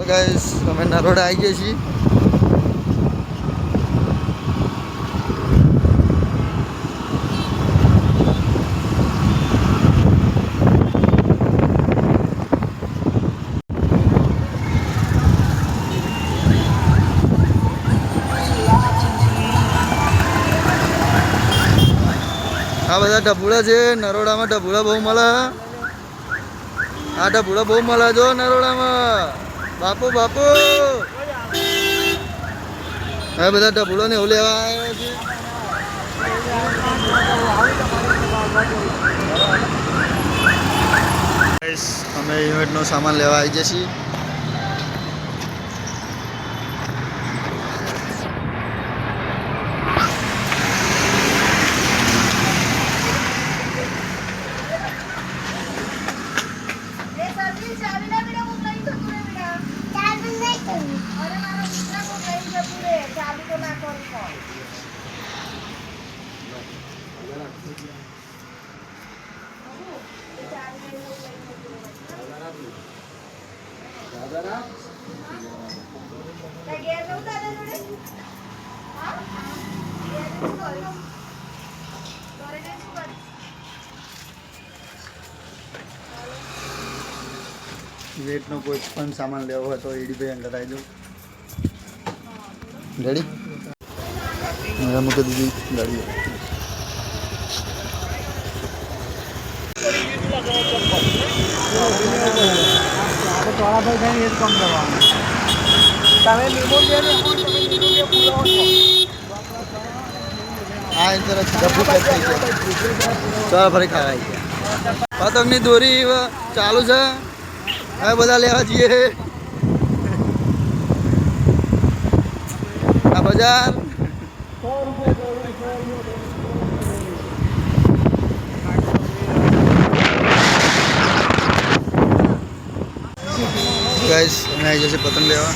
Guys અમે નરોડા આવી ગયા છીએ. આ બધા ઢબુડા છે. નરોડામાં ઢબુડા બહુ મળે. આ ઢબુડા બહુ મળે જો નરોડામાં. બાપુ બાપુ હવે બધા ઢબુડા ને એવું લેવા આવ્યા છે. અમે ઇવેન્ટનો સામાન લેવા આવી જઈએ છીએ. વેટનો કોઈ પણ સામાન લેવો હોય તો ઈડીભાઈ અંદર આવી દો. રેડી મૂકી દીધી ગાડી. હા એ તરફ ચાલ ફરી ખાવાય. પતંગની દોરી ચાલુ છે. હવે બધા લેવા જઈએ. આ બજાર ગાઈસ અમે આવી જશે પતંગ લેવા.